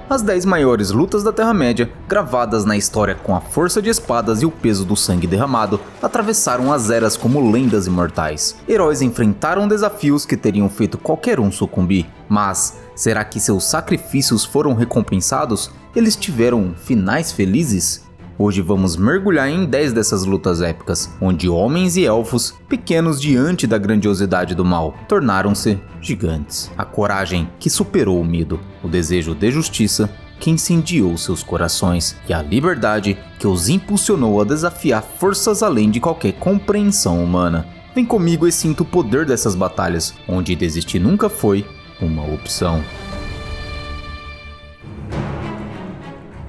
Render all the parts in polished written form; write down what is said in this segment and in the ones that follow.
As 10 maiores lutas da Terra-média, gravadas na história com a força de espadas e o peso do sangue derramado, atravessaram as eras como lendas imortais. Heróis enfrentaram desafios que teriam feito qualquer um sucumbir, mas será que seus sacrifícios foram recompensados? Eles tiveram finais felizes? Hoje vamos mergulhar em 10 dessas lutas épicas, onde homens e elfos, pequenos diante da grandiosidade do mal, tornaram-se gigantes. A coragem que superou o medo, o desejo de justiça que incendiou seus corações e a liberdade que os impulsionou a desafiar forças além de qualquer compreensão humana. Vem comigo e sinta o poder dessas batalhas, onde desistir nunca foi uma opção.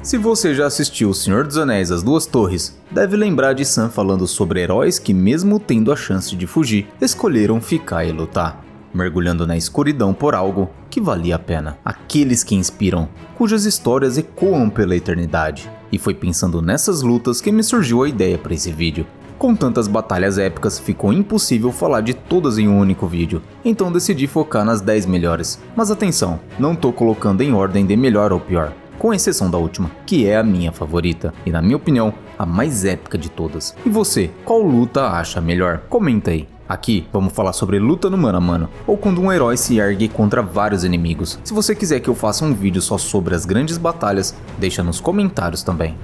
Se você já assistiu O Senhor dos Anéis As Duas Torres, deve lembrar de Sam falando sobre heróis que, mesmo tendo a chance de fugir, escolheram ficar e lutar, mergulhando na escuridão por algo que valia a pena. Aqueles que inspiram, cujas histórias ecoam pela eternidade. E foi pensando nessas lutas que me surgiu a ideia para esse vídeo. Com tantas batalhas épicas, ficou impossível falar de todas em um único vídeo, então decidi focar nas 10 melhores. Mas atenção, não tô colocando em ordem de melhor ou pior, com exceção da última, que é a minha favorita, e na minha opinião, a mais épica de todas. E você, qual luta acha melhor? Comenta aí. Aqui, vamos falar sobre luta no mano a mano, ou quando um herói se ergue contra vários inimigos. Se você quiser que eu faça um vídeo só sobre as grandes batalhas, deixa nos comentários também.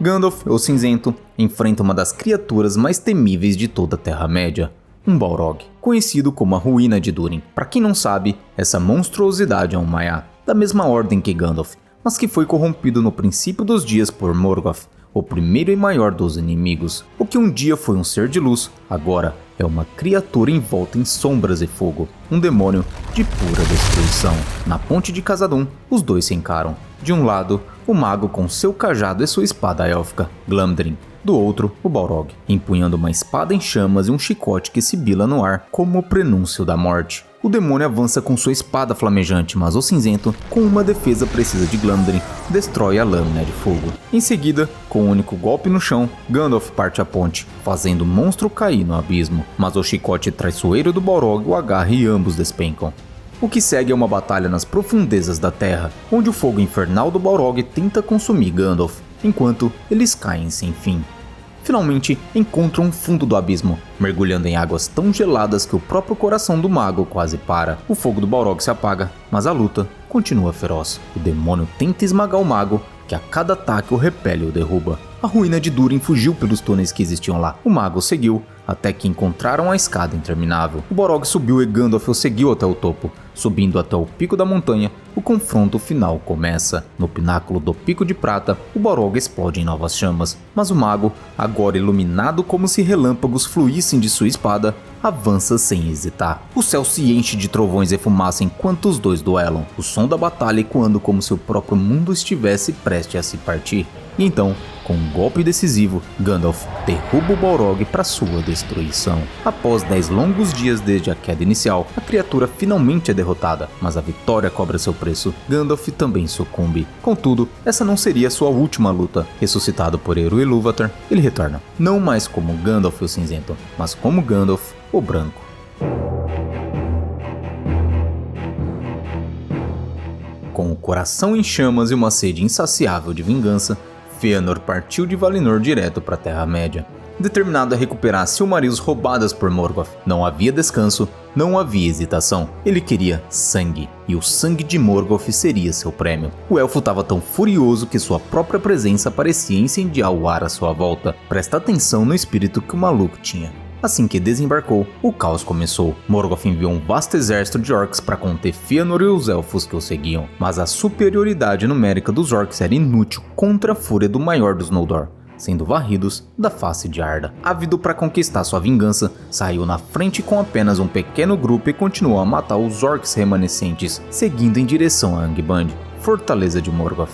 Gandalf, o Cinzento, enfrenta uma das criaturas mais temíveis de toda a Terra-média, um Balrog, conhecido como a Ruína de Durin. Para quem não sabe, essa monstruosidade é um Maiar, da mesma ordem que Gandalf, mas que foi corrompido no princípio dos dias por Morgoth, o primeiro e maior dos inimigos. O que um dia foi um ser de luz, agora é uma criatura envolta em sombras e fogo, um demônio de pura destruição. Na ponte de Khazad-dûm, os dois se encaram. De um lado, o mago com seu cajado e sua espada élfica, Glamdring. Do outro, o Balrog, empunhando uma espada em chamas e um chicote que sibila no ar como o prenúncio da morte. O demônio avança com sua espada flamejante, mas o Cinzento, com uma defesa precisa de Glamdring, destrói a lâmina de fogo. Em seguida, com um único golpe no chão, Gandalf parte a ponte, fazendo o monstro cair no abismo, mas o chicote traiçoeiro do Balrog o agarra e ambos despencam. O que segue é uma batalha nas profundezas da terra, onde o fogo infernal do Balrog tenta consumir Gandalf, enquanto eles caem sem fim. Finalmente encontram o fundo do abismo, mergulhando em águas tão geladas que o próprio coração do mago quase para. O fogo do Balrog se apaga, mas a luta continua feroz. O demônio tenta esmagar o mago, que a cada ataque o repele e o derruba. A Ruína de Durin fugiu pelos túneis que existiam lá. O mago seguiu, até que encontraram a escada interminável. O Balrog subiu e Gandalf o seguiu até o topo. Subindo até o pico da montanha, o confronto final começa. No pináculo do Pico de Prata, o Balrog explode em novas chamas, mas o mago, agora iluminado como se relâmpagos fluíssem de sua espada, avança sem hesitar. O céu se enche de trovões e fumaça enquanto os dois duelam, o som da batalha ecoando como se o próprio mundo estivesse prestes a se partir. E então, com um golpe decisivo, Gandalf derruba o Balrog para sua destruição. Após 10 longos dias desde a queda inicial, a criatura finalmente é derrotada, mas a vitória cobra seu preço. Gandalf também sucumbe. Contudo, essa não seria sua última luta. Ressuscitado por Eru Ilúvatar, ele retorna, não mais como Gandalf o Cinzento, mas como Gandalf o Branco. Com o coração em chamas e uma sede insaciável de vingança, Fëanor partiu de Valinor direto para a Terra-média, determinado a recuperar Silmarils roubadas por Morgoth. Não havia descanso, não havia hesitação. Ele queria sangue, e o sangue de Morgoth seria seu prêmio. O elfo estava tão furioso que sua própria presença parecia incendiar o ar à sua volta. Presta atenção no espírito que o maluco tinha. Assim que desembarcou, o caos começou. Morgoth enviou um vasto exército de orcs para conter Fëanor e os elfos que o seguiam, mas a superioridade numérica dos orcs era inútil contra a fúria do maior dos Noldor, sendo varridos da face de Arda. Ávido para conquistar sua vingança, saiu na frente com apenas um pequeno grupo e continuou a matar os orcs remanescentes, seguindo em direção a Angband, fortaleza de Morgoth.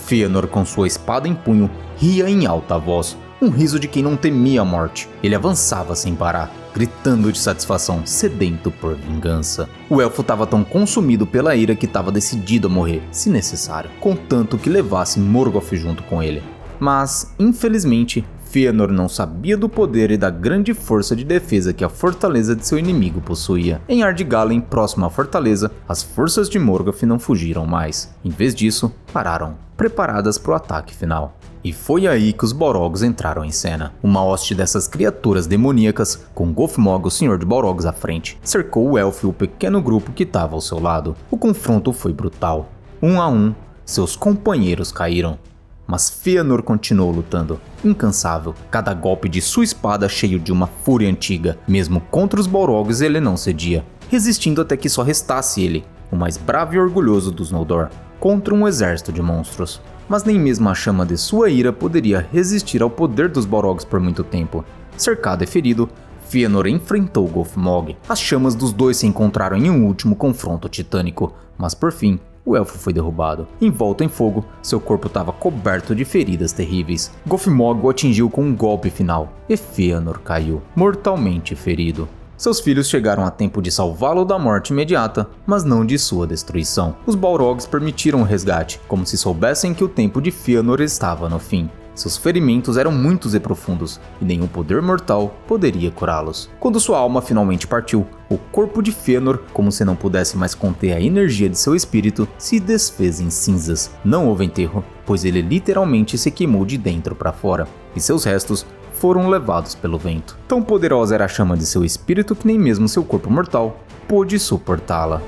Fëanor, com sua espada em punho, ria em alta voz, um riso de quem não temia a morte. Ele avançava sem parar, gritando de satisfação, sedento por vingança. O elfo estava tão consumido pela ira que estava decidido a morrer, se necessário, contanto que levasse Morgoth junto com ele. Mas, infelizmente, Fëanor não sabia do poder e da grande força de defesa que a fortaleza de seu inimigo possuía. Em Ardgalen, próximo à fortaleza, as forças de Morgoth não fugiram mais. Em vez disso, pararam, preparadas para o ataque final. E foi aí que os Balrogs entraram em cena. Uma hoste dessas criaturas demoníacas, com Gothmog, o Senhor de Balrogs, à frente, cercou o elfo e o pequeno grupo que estava ao seu lado. O confronto foi brutal. 1 a 1, seus companheiros caíram. Mas Fëanor continuou lutando, incansável, cada golpe de sua espada cheio de uma fúria antiga. Mesmo contra os Balrogs ele não cedia, resistindo até que só restasse ele, o mais bravo e orgulhoso dos Noldor, contra um exército de monstros. Mas nem mesmo a chama de sua ira poderia resistir ao poder dos Balrogs por muito tempo. Cercado e ferido, Fëanor enfrentou Gothmog. As chamas dos dois se encontraram em um último confronto titânico, mas por fim, o elfo foi derrubado. Envolto em fogo, seu corpo estava coberto de feridas terríveis. Gothmog o atingiu com um golpe final, e Fëanor caiu, mortalmente ferido. Seus filhos chegaram a tempo de salvá-lo da morte imediata, mas não de sua destruição. Os Balrogs permitiram o resgate, como se soubessem que o tempo de Fëanor estava no fim. Seus ferimentos eram muitos e profundos, e nenhum poder mortal poderia curá-los. Quando sua alma finalmente partiu, o corpo de Fëanor, como se não pudesse mais conter a energia de seu espírito, se desfez em cinzas. Não houve enterro, pois ele literalmente se queimou de dentro para fora, e seus restos foram levados pelo vento. Tão poderosa era a chama de seu espírito que nem mesmo seu corpo mortal pôde suportá-la.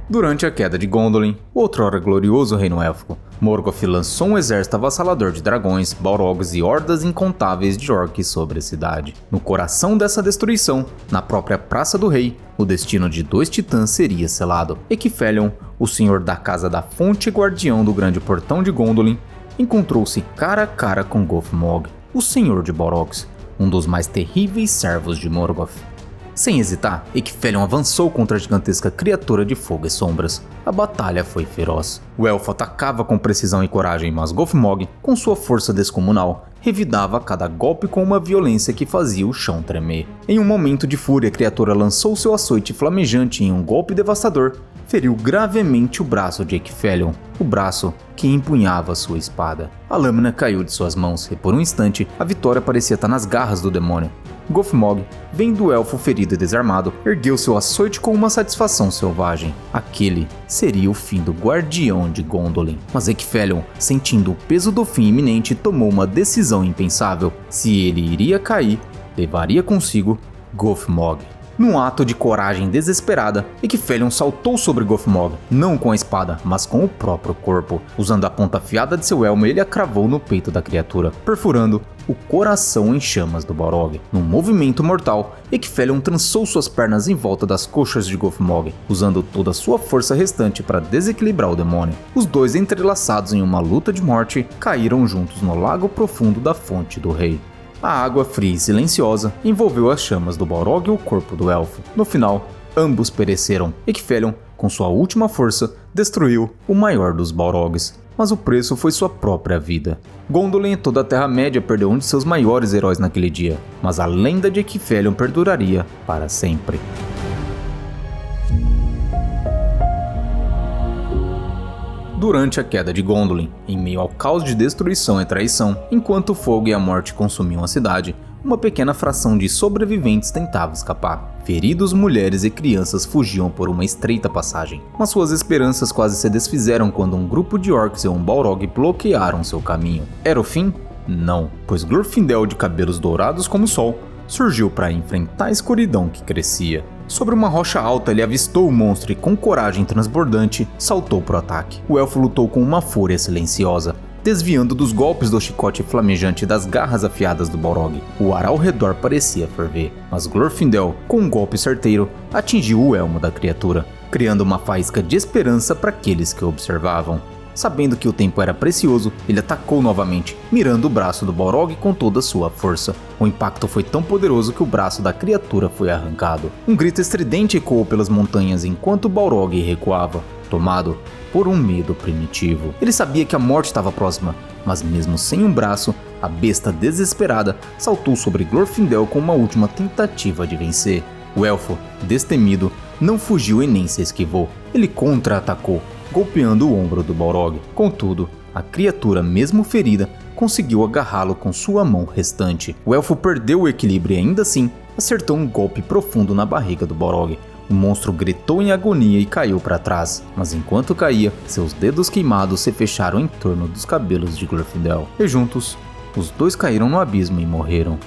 Durante a queda de Gondolin, o outrora glorioso reino élfico, Morgoth lançou um exército avassalador de dragões, balrogs e hordas incontáveis de orcs sobre a cidade. No coração dessa destruição, na própria Praça do Rei, o destino de 2 titãs seria selado. Ecfelion, o senhor da Casa da Fonte e guardião do grande portão de Gondolin, encontrou-se cara a cara com Gothmog, o senhor de Balrogs, um dos mais terríveis servos de Morgoth. Sem hesitar, Ecfelion avançou contra a gigantesca criatura de fogo e sombras. A batalha foi feroz. O elfo atacava com precisão e coragem, mas Gothmog, com sua força descomunal, revidava cada golpe com uma violência que fazia o chão tremer. Em um momento de fúria, a criatura lançou seu açoite flamejante em um golpe devastador, feriu gravemente o braço de Ecfelion, o braço que empunhava sua espada. A lâmina caiu de suas mãos e por um instante a vitória parecia estar nas garras do demônio. Gothmog, vendo o elfo ferido e desarmado, ergueu seu açoite com uma satisfação selvagem. Aquele seria o fim do guardião de Gondolin. Mas Ecfelion, sentindo o peso do fim iminente, tomou uma decisão impensável. Se ele iria cair, levaria consigo Gothmog. Num ato de coragem desesperada, Ecfelion saltou sobre Gothmog, não com a espada, mas com o próprio corpo. Usando a ponta afiada de seu elmo, ele a cravou no peito da criatura, perfurando o coração em chamas do Balrog. Num movimento mortal, Ecfelion trançou suas pernas em volta das coxas de Gothmog, usando toda a sua força restante para desequilibrar o demônio. Os dois, entrelaçados em uma luta de morte, caíram juntos no lago profundo da Fonte do Rei. A água fria e silenciosa envolveu as chamas do Balrog e o corpo do elfo. No final, ambos pereceram. Ecfelion, com sua última força, destruiu o maior dos Balrogs, mas o preço foi sua própria vida. Gondolin e toda a Terra-média perdeu um de seus maiores heróis naquele dia, mas a lenda de Ecfelion perduraria para sempre. Durante a queda de Gondolin, em meio ao caos de destruição e traição, enquanto o fogo e a morte consumiam a cidade, uma pequena fração de sobreviventes tentava escapar. Feridos, mulheres e crianças fugiam por uma estreita passagem, mas suas esperanças quase se desfizeram quando um grupo de orcs e um Balrog bloquearam seu caminho. Era o fim? Não, pois Glorfindel, de cabelos dourados como o sol, surgiu para enfrentar a escuridão que crescia. Sobre uma rocha alta, ele avistou o monstro e, com coragem transbordante, saltou para o ataque. O elfo lutou com uma fúria silenciosa, desviando dos golpes do chicote flamejante e das garras afiadas do Balrog. O ar ao redor parecia ferver, mas Glorfindel, com um golpe certeiro, atingiu o elmo da criatura, criando uma faísca de esperança para aqueles que o observavam. Sabendo que o tempo era precioso, ele atacou novamente, mirando o braço do Balrog com toda a sua força. O impacto foi tão poderoso que o braço da criatura foi arrancado. Um grito estridente ecoou pelas montanhas enquanto o Balrog recuava, tomado por um medo primitivo. Ele sabia que a morte estava próxima, mas mesmo sem um braço, a besta desesperada saltou sobre Glorfindel com uma última tentativa de vencer. O elfo, destemido, não fugiu e nem se esquivou. Ele contra-atacou, golpeando o ombro do Balrog. Contudo, a criatura, mesmo ferida, conseguiu agarrá-lo com sua mão restante. O elfo perdeu o equilíbrio e ainda assim acertou um golpe profundo na barriga do Balrog. O monstro gritou em agonia e caiu para trás, mas enquanto caía, seus dedos queimados se fecharam em torno dos cabelos de Glorfindel, e juntos, os dois caíram no abismo e morreram.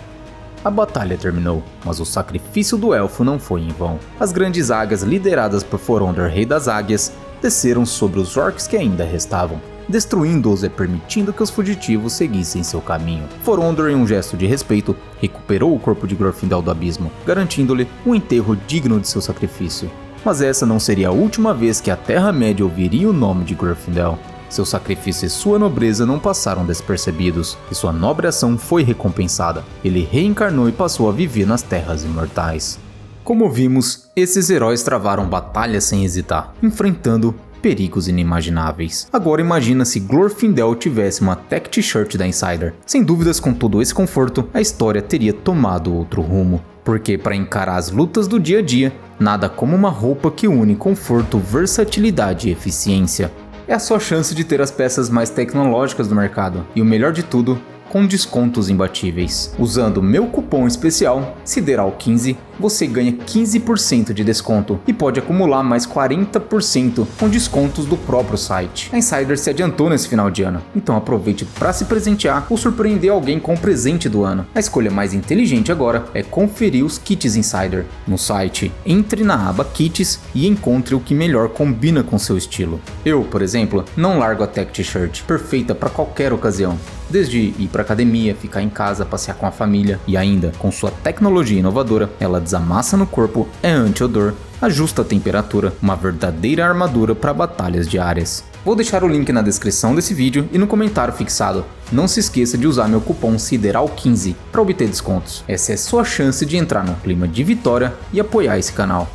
A batalha terminou, mas o sacrifício do elfo não foi em vão. As grandes águias lideradas por Foronder, rei das águias, desceram sobre os orcs que ainda restavam, destruindo-os e permitindo que os fugitivos seguissem seu caminho. Foronder, em um gesto de respeito, recuperou o corpo de Glorfindel do abismo, garantindo-lhe um enterro digno de seu sacrifício. Mas essa não seria a última vez que a Terra-média ouviria o nome de Glorfindel. Seu sacrifício e sua nobreza não passaram despercebidos, e sua nobre ação foi recompensada. Ele reencarnou e passou a viver nas Terras Imortais. Como vimos, esses heróis travaram batalhas sem hesitar, enfrentando perigos inimagináveis. Agora imagina se Glorfindel tivesse uma tech t-shirt da Insider. Sem dúvidas, com todo esse conforto, a história teria tomado outro rumo. Porque para encarar as lutas do dia a dia, nada como uma roupa que une conforto, versatilidade e eficiência. É a sua chance de ter as peças mais tecnológicas do mercado, e o melhor de tudo, com descontos imbatíveis. Usando o meu cupom especial, SIDERAL15, você ganha 15% de desconto e pode acumular mais 40% com descontos do próprio site. A Insider se adiantou nesse final de ano, então aproveite para se presentear ou surpreender alguém com o presente do ano. A escolha mais inteligente agora é conferir os kits Insider. No site, entre na aba Kits e encontre o que melhor combina com seu estilo. Eu, por exemplo, não largo a tech t-shirt, perfeita para qualquer ocasião. Desde ir para academia, ficar em casa, passear com a família e ainda, com sua tecnologia inovadora, ela desamassa no corpo, é anti-odor, ajusta a temperatura, uma verdadeira armadura para batalhas diárias. Vou deixar o link na descrição desse vídeo e no comentário fixado. Não se esqueça de usar meu cupom SIDERAL15 para obter descontos. Essa é sua chance de entrar num clima de vitória e apoiar esse canal.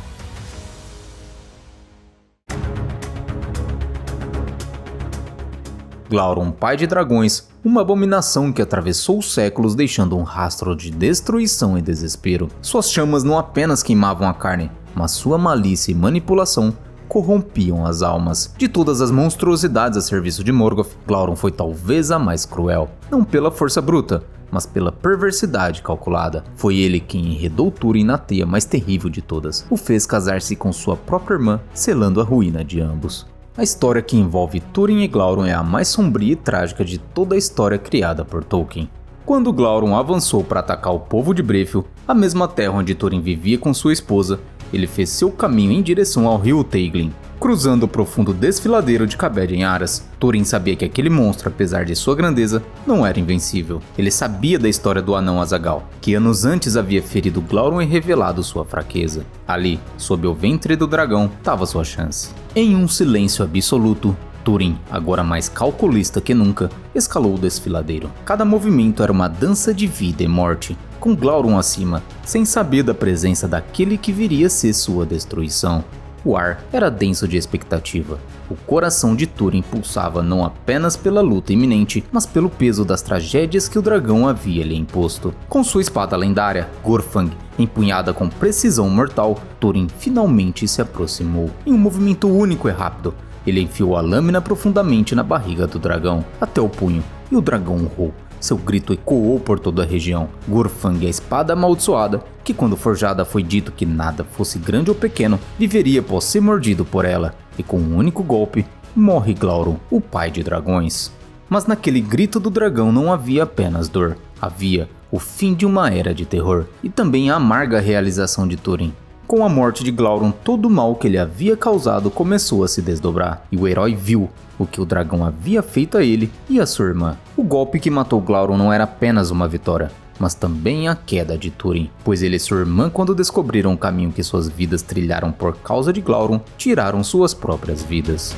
Glaurung, pai de dragões, uma abominação que atravessou os séculos deixando um rastro de destruição e desespero. Suas chamas não apenas queimavam a carne, mas sua malícia e manipulação corrompiam as almas. De todas as monstruosidades a serviço de Morgoth, Glaurung foi talvez a mais cruel, não pela força bruta, mas pela perversidade calculada. Foi ele quem enredou Túrin na teia mais terrível de todas, o fez casar-se com sua própria irmã, selando a ruína de ambos. A história que envolve Túrin e Glaurung é a mais sombria e trágica de toda a história criada por Tolkien. Quando Glaurung avançou para atacar o povo de Brethil, a mesma terra onde Túrin vivia com sua esposa, ele fez seu caminho em direção ao rio Teiglin. Cruzando o profundo desfiladeiro de Cabed em Aras, Túrin sabia que aquele monstro, apesar de sua grandeza, não era invencível. Ele sabia da história do anão Azaghal, que anos antes havia ferido Glaurung e revelado sua fraqueza. Ali, sob o ventre do dragão, estava sua chance. Em um silêncio absoluto, Túrin, agora mais calculista que nunca, escalou o desfiladeiro. Cada movimento era uma dança de vida e morte, com Glaurung acima, sem saber da presença daquele que viria a ser sua destruição. O ar era denso de expectativa. O coração de Túrin pulsava não apenas pela luta iminente, mas pelo peso das tragédias que o dragão havia lhe imposto. Com sua espada lendária, Gorfang, empunhada com precisão mortal, Túrin finalmente se aproximou. Em um movimento único e rápido, ele enfiou a lâmina profundamente na barriga do dragão, até o punho, e o dragão urrou. Seu grito ecoou por toda a região. Gorfang, a espada amaldiçoada, que quando forjada foi dito que nada fosse grande ou pequeno, viveria após ser mordido por ela, e com um único golpe, morre Glaurung, o pai de dragões. Mas naquele grito do dragão não havia apenas dor, havia o fim de uma era de terror, e também a amarga realização de Túrin. Com a morte de Glaurung, todo o mal que ele havia causado começou a se desdobrar, e o herói viu o que o dragão havia feito a ele e a sua irmã. O golpe que matou Glaurung não era apenas uma vitória, mas também a queda de Túrin, pois ele e sua irmã, quando descobriram o caminho que suas vidas trilharam por causa de Glaurung, tiraram suas próprias vidas.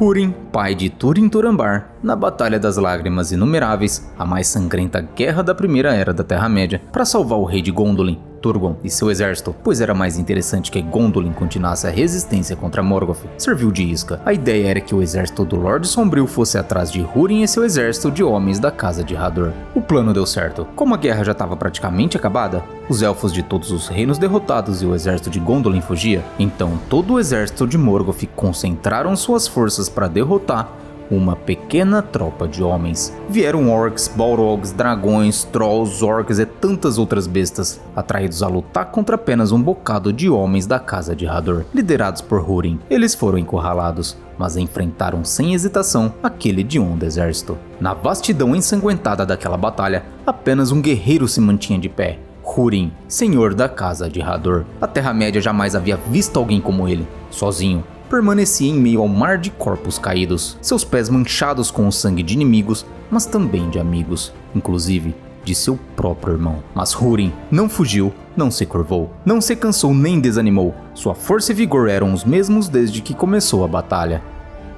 Húrin, pai de Túrin Turambar, na Batalha das Lágrimas Inumeráveis, a mais sangrenta guerra da Primeira Era da Terra-média, para salvar o rei de Gondolin, Turgon e seu exército, pois era mais interessante que Gondolin continuasse a resistência contra Morgoth, serviu de isca. A ideia era que o exército do Lorde Sombrio fosse atrás de Húrin e seu exército de homens da Casa de Hador. O plano deu certo. Como a guerra já estava praticamente acabada, os elfos de todos os reinos derrotados e o exército de Gondolin fugia, então todo o exército de Morgoth concentraram suas forças para derrotar uma pequena tropa de homens. Vieram orcs, balrogs, dragões, trolls, orcs e tantas outras bestas, atraídos a lutar contra apenas um bocado de homens da Casa de Hador, liderados por Húrin. Eles foram encurralados, mas enfrentaram sem hesitação aquele hediondo exército. Na vastidão ensanguentada daquela batalha, apenas um guerreiro se mantinha de pé. Húrin, senhor da Casa de Hador. A Terra-média jamais havia visto alguém como ele, sozinho. Permanecia em meio ao mar de corpos caídos, seus pés manchados com o sangue de inimigos, mas também de amigos, inclusive de seu próprio irmão. Mas Húrin não fugiu, não se curvou, não se cansou nem desanimou. Sua força e vigor eram os mesmos desde que começou a batalha.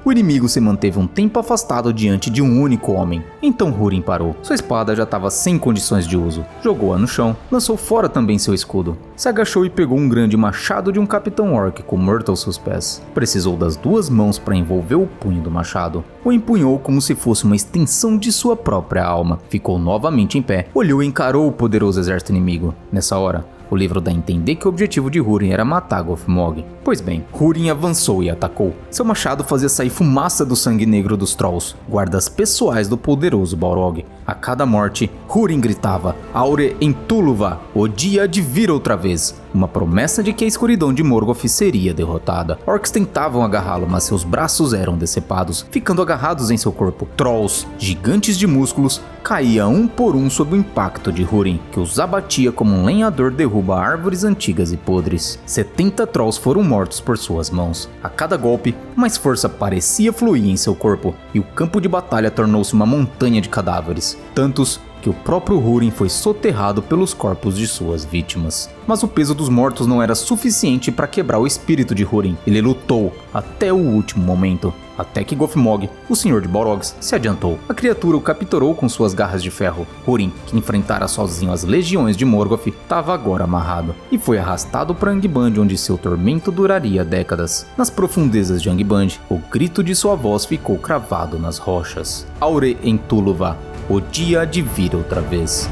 O inimigo se manteve um tempo afastado diante de um único homem. Então Húrin parou. Sua espada já estava sem condições de uso. Jogou-a no chão, lançou fora também seu escudo. Se agachou e pegou um grande machado de um capitão orc morto aos seus pés. Precisou das duas mãos para envolver o punho do machado. O empunhou como se fosse uma extensão de sua própria alma. Ficou novamente em pé, olhou e encarou o poderoso exército inimigo. Nessa hora, o livro dá a entender que o objetivo de Húrin era matar Gothmog. Pois bem, Húrin avançou e atacou. Seu machado fazia sair fumaça do sangue negro dos Trolls, guardas pessoais do poderoso Balrog. A cada morte, Húrin gritava: Aure Entuluva, o dia de vir outra vez. Uma promessa de que a escuridão de Morgoth seria derrotada. Orcs tentavam agarrá-lo, mas seus braços eram decepados, ficando agarrados em seu corpo. Trolls, gigantes de músculos, caíam um por um sob o impacto de Húrin, que os abatia como um lenhador derruba árvores antigas e podres. 70 Trolls foram mortos por suas mãos. A cada golpe, mais força parecia fluir em seu corpo, e o campo de batalha tornou-se uma montanha de cadáveres. Tantos que o próprio Húrin foi soterrado pelos corpos de suas vítimas. Mas o peso dos mortos não era suficiente para quebrar o espírito de Húrin. Ele lutou até o último momento, até que Gothmog, o senhor de Balrogs, se adiantou. A criatura o capturou com suas garras de ferro. Húrin, que enfrentara sozinho as legiões de Morgoth, estava agora amarrado, e foi arrastado para Angband, onde seu tormento duraria décadas. Nas profundezas de Angband, o grito de sua voz ficou cravado nas rochas. Aure Entuluva, o dia de vir outra vez.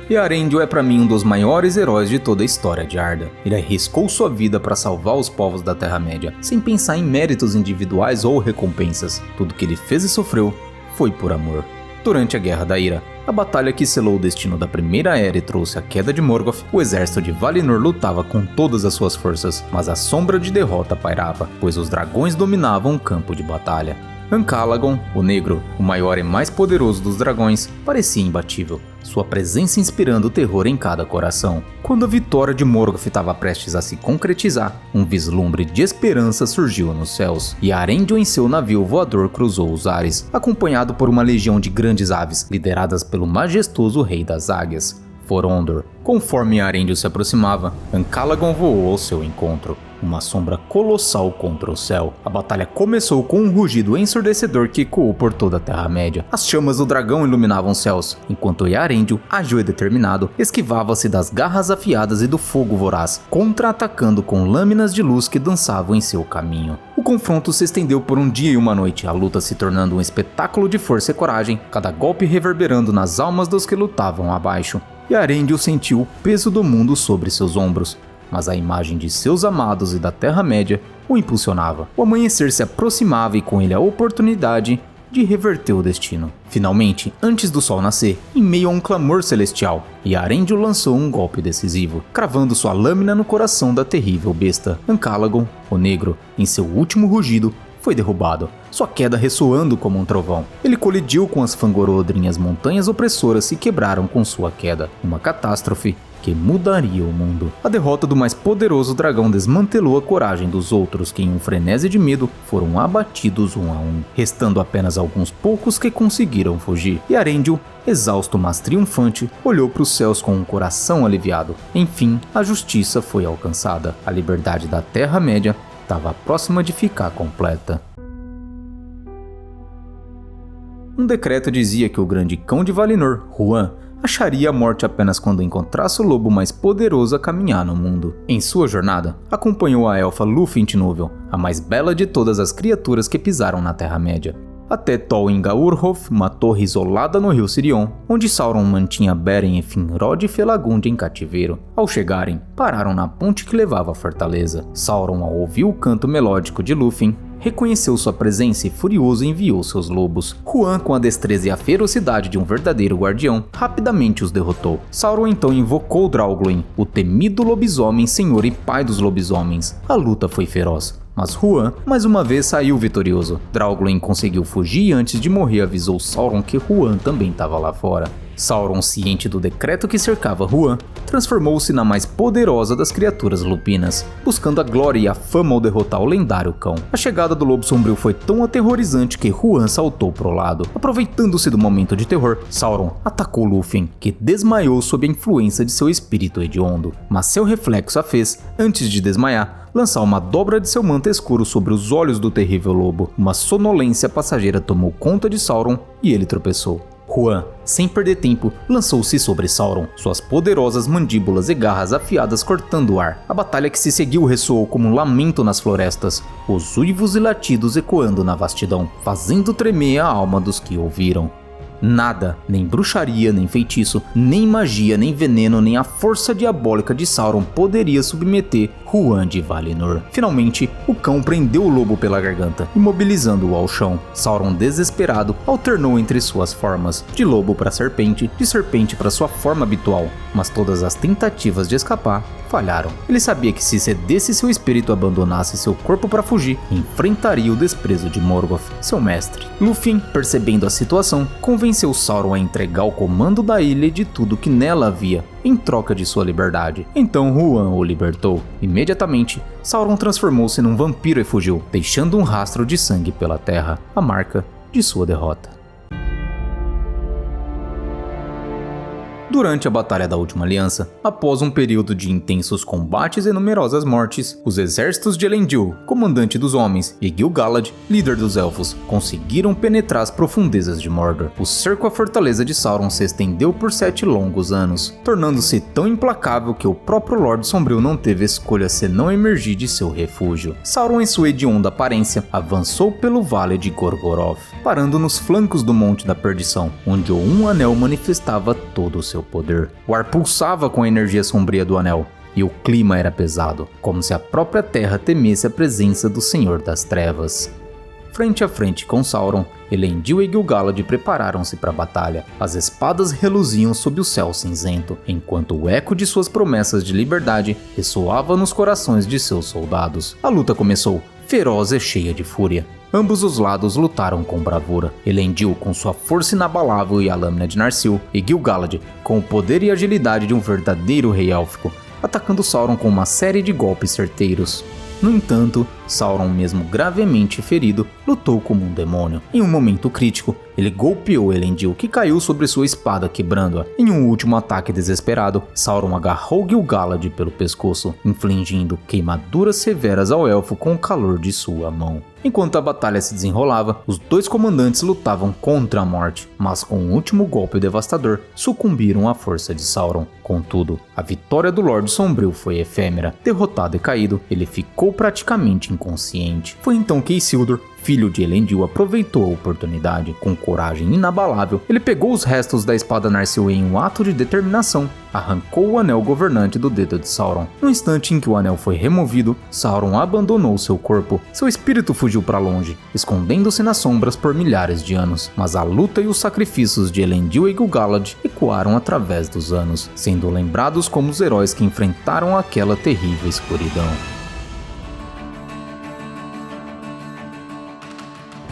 Eärendil é para mim um dos maiores heróis de toda a história de Arda. Ele arriscou sua vida para salvar os povos da Terra-média, sem pensar em méritos individuais ou recompensas. Tudo que ele fez e sofreu foi por amor. Durante a Guerra da Ira, a batalha que selou o destino da Primeira Era e trouxe a queda de Morgoth, o exército de Valinor lutava com todas as suas forças, mas a sombra de derrota pairava, pois os dragões dominavam o campo de batalha. Ancalagon, o Negro, o maior e mais poderoso dos dragões, parecia imbatível, sua presença inspirando terror em cada coração. Quando a vitória de Morgoth estava prestes a se concretizar, um vislumbre de esperança surgiu nos céus, e Eärendil em seu navio voador cruzou os ares, acompanhado por uma legião de grandes aves, lideradas pelo majestoso Rei das Águias, Forondor. Conforme Eärendil se aproximava, Ancalagon voou ao seu encontro, uma sombra colossal contra o céu. A batalha começou com um rugido ensurdecedor que ecoou por toda a Terra-média. As chamas do dragão iluminavam os céus, enquanto Eärendil, ágil e determinado, esquivava-se das garras afiadas e do fogo voraz, contra-atacando com lâminas de luz que dançavam em seu caminho. O confronto se estendeu por um dia e uma noite, a luta se tornando um espetáculo de força e coragem, cada golpe reverberando nas almas dos que lutavam abaixo. Eärendil sentiu o peso do mundo sobre seus ombros, mas a imagem de seus amados e da Terra-média o impulsionava. O amanhecer se aproximava e com ele a oportunidade de reverter o destino. Finalmente, antes do sol nascer, em meio a um clamor celestial, Eärendil lançou um golpe decisivo, cravando sua lâmina no coração da terrível besta. Ancalagon, o Negro, em seu último rugido, foi derrubado, sua queda ressoando como um trovão. Ele colidiu com as Fangorodrim e as montanhas opressoras se quebraram com sua queda, uma catástrofe que mudaria o mundo. A derrota do mais poderoso dragão desmantelou a coragem dos outros que, em um frenesi de medo, foram abatidos um a um, restando apenas alguns poucos que conseguiram fugir. E Eärendil, exausto mas triunfante, olhou para os céus com um coração aliviado. Enfim, a justiça foi alcançada. A liberdade da Terra-média estava próxima de ficar completa. Um decreto dizia que o grande cão de Valinor, Huan, acharia a morte apenas quando encontrasse o lobo mais poderoso a caminhar no mundo. Em sua jornada, acompanhou a elfa Lúthien-Núvel, a mais bela de todas as criaturas que pisaram na Terra-média, até Tol Ingaurhof, uma torre isolada no rio Sirion, onde Sauron mantinha Beren e Finrod e Felagund em cativeiro. Ao chegarem, pararam na ponte que levava à fortaleza. Sauron, ao ouvir o canto melódico de Lúthien, reconheceu sua presença e furioso enviou seus lobos. Huan, com a destreza e a ferocidade de um verdadeiro guardião, rapidamente os derrotou. Sauron então invocou Draugluin, o temido lobisomem senhor e pai dos lobisomens. A luta foi feroz, mas Huan mais uma vez saiu vitorioso. Draugluin conseguiu fugir e antes de morrer avisou Sauron que Huan também estava lá fora. Sauron, ciente do decreto que cercava Huan, transformou-se na mais poderosa das criaturas lupinas, buscando a glória e a fama ao derrotar o lendário cão. A chegada do Lobo Sombrio foi tão aterrorizante que Huan saltou pro lado. Aproveitando-se do momento de terror, Sauron atacou Lúthien, que desmaiou sob a influência de seu espírito hediondo. Mas seu reflexo a fez, antes de desmaiar, lançar uma dobra de seu manto escuro sobre os olhos do terrível lobo. Uma sonolência passageira tomou conta de Sauron e ele tropeçou. Huan, sem perder tempo, lançou-se sobre Sauron, suas poderosas mandíbulas e garras afiadas cortando o ar. A batalha que se seguiu ressoou como um lamento nas florestas, os uivos e latidos ecoando na vastidão, fazendo tremer a alma dos que ouviram. Nada, nem bruxaria, nem feitiço, nem magia, nem veneno, nem a força diabólica de Sauron poderia submeter Huan de Valinor. Finalmente, o cão prendeu o lobo pela garganta, imobilizando-o ao chão. Sauron, desesperado, alternou entre suas formas, de lobo para serpente, de serpente para sua forma habitual, mas todas as tentativas de escapar falharam. Ele sabia que se cedesse seu espírito abandonasse seu corpo para fugir, enfrentaria o desprezo de Morgoth, seu mestre. Lúthien, percebendo a situação, convenceu Sauron a entregar o comando da ilha e de tudo que nela havia, em troca de sua liberdade. Então Huan o libertou. Imediatamente, Sauron transformou-se num vampiro e fugiu, deixando um rastro de sangue pela terra, a marca de sua derrota. Durante a Batalha da Última Aliança, após um período de intensos combates e numerosas mortes, os exércitos de Elendil, comandante dos homens, e Gil-galad, líder dos elfos, conseguiram penetrar as profundezas de Mordor. O cerco à fortaleza de Sauron se estendeu por 7 longos anos, tornando-se tão implacável que o próprio Lorde Sombrio não teve escolha senão emergir de seu refúgio. Sauron, em sua hedionda aparência, avançou pelo Vale de Gorgoroth, parando nos flancos do Monte da Perdição, onde um anel manifestava todo o seu poder. O ar pulsava com a energia sombria do anel, e o clima era pesado, como se a própria terra temesse a presença do Senhor das Trevas. Frente a frente com Sauron, Elendil e Gil-galad prepararam-se para a batalha. As espadas reluziam sob o céu cinzento, enquanto o eco de suas promessas de liberdade ressoava nos corações de seus soldados. A luta começou, feroz e cheia de fúria. Ambos os lados lutaram com bravura, Elendil com sua força inabalável e a lâmina de Narsil, e Gil-galad com o poder e agilidade de um verdadeiro rei élfico, atacando Sauron com uma série de golpes certeiros. No entanto, Sauron, mesmo gravemente ferido, lutou como um demônio. Em um momento crítico, ele golpeou Elendil, que caiu sobre sua espada, quebrando-a. Em um último ataque desesperado, Sauron agarrou Gil-galad pelo pescoço, infligindo queimaduras severas ao elfo com o calor de sua mão. Enquanto a batalha se desenrolava, os dois comandantes lutavam contra a morte, mas com um último golpe devastador, sucumbiram à força de Sauron. Contudo, a vitória do Lorde Sombrio foi efêmera. Derrotado e caído, ele ficou praticamente inconsciente. Foi então que Isildur, filho de Elendil, aproveitou a oportunidade. Com coragem inabalável, ele pegou os restos da espada Narsil e, em um ato de determinação, arrancou o anel governante do dedo de Sauron. No instante em que o anel foi removido, Sauron abandonou seu corpo. Seu espírito fugiu para longe, escondendo-se nas sombras por milhares de anos. Mas a luta e os sacrifícios de Elendil e Gil-galad ecoaram através dos anos, sendo lembrados como os heróis que enfrentaram aquela terrível escuridão.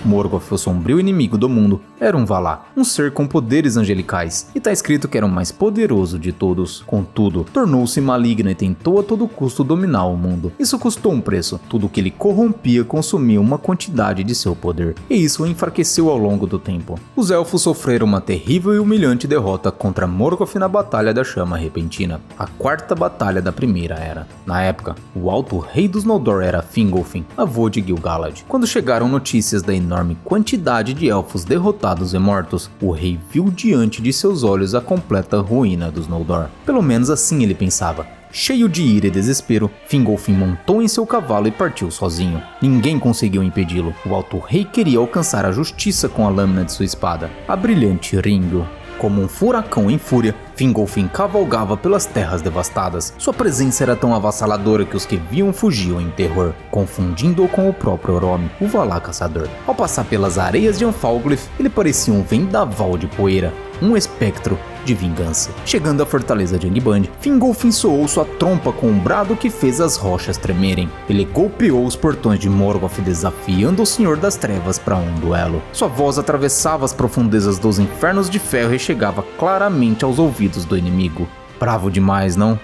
Morgoth, o sombrio inimigo do mundo, era um Valar, um ser com poderes angelicais, e tá escrito que era o mais poderoso de todos. Contudo, tornou-se maligno e tentou a todo custo dominar o mundo. Isso custou um preço. Tudo que ele corrompia consumia uma quantidade de seu poder, e isso o enfraqueceu ao longo do tempo. Os elfos sofreram uma terrível e humilhante derrota contra Morgoth na Batalha da Chama Repentina, a 4ª batalha da Primeira Era. Na época, o Alto Rei dos Noldor era Fingolfin, avô de Gil-galad. Quando chegaram notícias da enorme enorme quantidade de elfos derrotados e mortos, o rei viu diante de seus olhos a completa ruína dos Noldor. Pelo menos assim ele pensava. Cheio de ira e desespero, Fingolfin montou em seu cavalo e partiu sozinho. Ninguém conseguiu impedi-lo. O Alto Rei queria alcançar a justiça com a lâmina de sua espada, a brilhante Ringo. Como um furacão em fúria, Fingolfin cavalgava pelas terras devastadas. Sua presença era tão avassaladora que os que viam fugiam em terror, confundindo-o com o próprio Orome, o Valar Caçador. Ao passar pelas areias de Anfalglith, ele parecia um vendaval de poeira, um espectro de vingança. Chegando à fortaleza de Angband, Fingolfin soou sua trompa com um brado que fez as rochas tremerem. Ele golpeou os portões de Morgoth, desafiando o Senhor das Trevas para um duelo. Sua voz atravessava as profundezas dos Infernos de Ferro e chegava claramente aos ouvidos do inimigo. Bravo demais, não?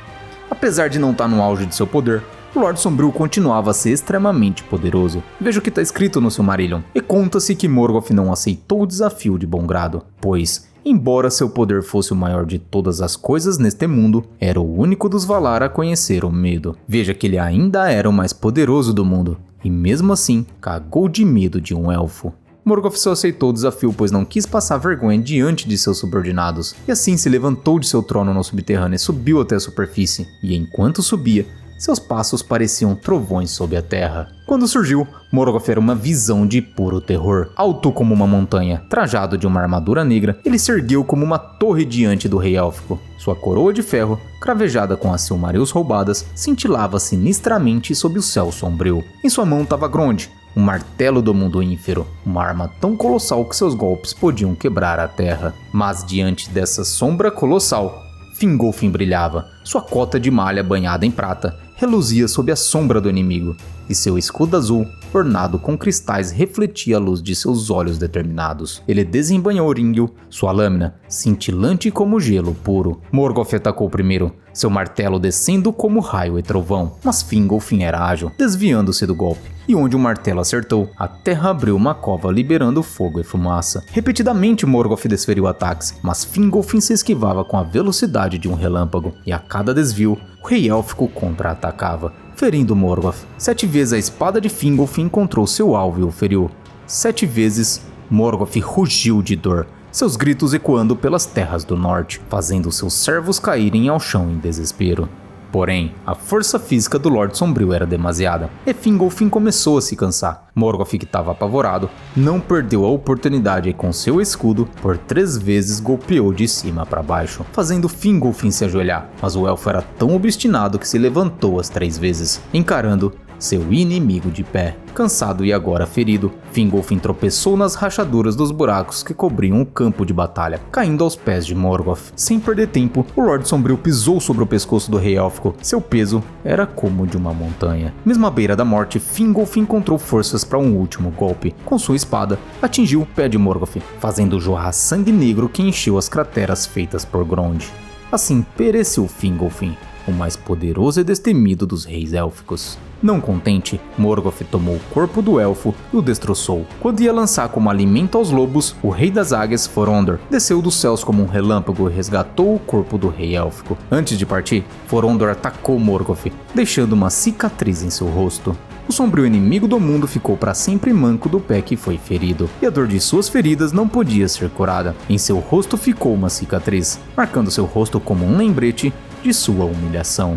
Apesar de não estar no auge de seu poder, o Lorde Sombrio continuava a ser extremamente poderoso. Veja o que está escrito no Silmarillion. E conta-se que Morgoth não aceitou o desafio de bom grado, pois, embora seu poder fosse o maior de todas as coisas neste mundo, era o único dos Valar a conhecer o medo. Veja que ele ainda era o mais poderoso do mundo, e mesmo assim, cagou de medo de um elfo. Morgoth só aceitou o desafio pois não quis passar vergonha diante de seus subordinados, e assim se levantou de seu trono no subterrâneo e subiu até a superfície, e enquanto subia, seus passos pareciam trovões sob a terra. Quando surgiu, Morgoth era uma visão de puro terror. Alto como uma montanha, trajado de uma armadura negra, ele se ergueu como uma torre diante do rei élfico. Sua coroa de ferro, cravejada com as Silmarils roubadas, cintilava sinistramente sob o céu sombrio. Em sua mão estava Grond, um martelo do mundo ínfero, uma arma tão colossal que seus golpes podiam quebrar a terra. Mas diante dessa sombra colossal, Fingolfin brilhava. Sua cota de malha banhada em prata reluzia sob a sombra do inimigo, e seu escudo azul, ornado com cristais, refletia a luz de seus olhos determinados. Ele desembanhou Ringil, sua lâmina, cintilante como gelo puro. Morgoth atacou primeiro, seu martelo descendo como raio e trovão, mas Fingolfin era ágil, desviando-se do golpe. E onde o martelo acertou, a terra abriu uma cova liberando fogo e fumaça. Repetidamente Morgoth desferiu ataques, mas Fingolfin se esquivava com a velocidade de um relâmpago, e a cada desvio, o rei élfico contra-atacava, ferindo Morgoth. 7 vezes a espada de Fingolfin encontrou seu alvo e o feriu. 7 vezes, Morgoth rugiu de dor, seus gritos ecoando pelas terras do norte, fazendo seus servos caírem ao chão em desespero. Porém, a força física do Lorde Sombrio era demasiada, e Fingolfin começou a se cansar. Morgoth, que estava apavorado, não perdeu a oportunidade e com seu escudo, por 3 vezes golpeou de cima para baixo, fazendo Fingolfin se ajoelhar, mas o elfo era tão obstinado que se levantou as 3 vezes, encarando seu inimigo de pé. Cansado e agora ferido, Fingolfin tropeçou nas rachaduras dos buracos que cobriam o campo de batalha, caindo aos pés de Morgoth. Sem perder tempo, o Lorde Sombrio pisou sobre o pescoço do rei élfico. Seu peso era como de uma montanha. Mesmo à beira da morte, Fingolfin encontrou forças para um último golpe. Com sua espada, atingiu o pé de Morgoth, fazendo jorrar sangue negro que encheu as crateras feitas por Grond. Assim pereceu Fingolfin, o mais poderoso e destemido dos reis élficos. Não contente, Morgoth tomou o corpo do elfo e o destroçou. Quando ia lançar como alimento aos lobos, o rei das águias, Forondor, desceu dos céus como um relâmpago e resgatou o corpo do rei élfico. Antes de partir, Forondor atacou Morgoth, deixando uma cicatriz em seu rosto. O sombrio inimigo do mundo ficou para sempre manco do pé que foi ferido, e a dor de suas feridas não podia ser curada. Em seu rosto ficou uma cicatriz, marcando seu rosto como um lembrete de sua humilhação.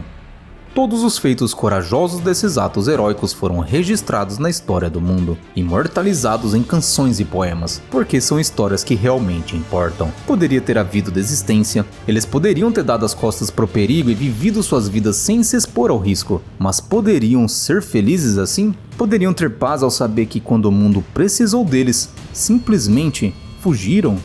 Todos os feitos corajosos desses atos heróicos foram registrados na história do mundo, imortalizados em canções e poemas, porque são histórias que realmente importam. Poderia ter havido desistência, eles poderiam ter dado as costas pro perigo e vivido suas vidas sem se expor ao risco, mas poderiam ser felizes assim? Poderiam ter paz ao saber que quando o mundo precisou deles, simplesmente fugiram?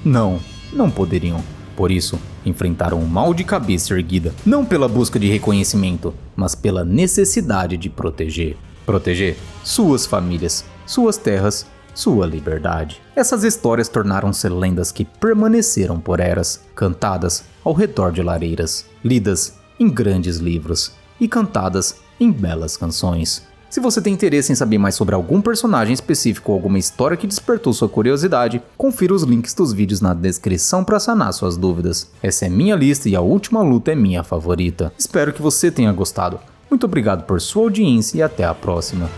Não, não poderiam. Por isso, enfrentaram o mal de cabeça erguida, não pela busca de reconhecimento, mas pela necessidade de proteger. Proteger suas famílias, suas terras, sua liberdade. Essas histórias tornaram-se lendas que permaneceram por eras, cantadas ao redor de lareiras, lidas em grandes livros e cantadas em belas canções. Se você tem interesse em saber mais sobre algum personagem específico ou alguma história que despertou sua curiosidade, confira os links dos vídeos na descrição para sanar suas dúvidas. Essa é minha lista e a última luta é minha favorita. Espero que você tenha gostado. Muito obrigado por sua audiência e até a próxima.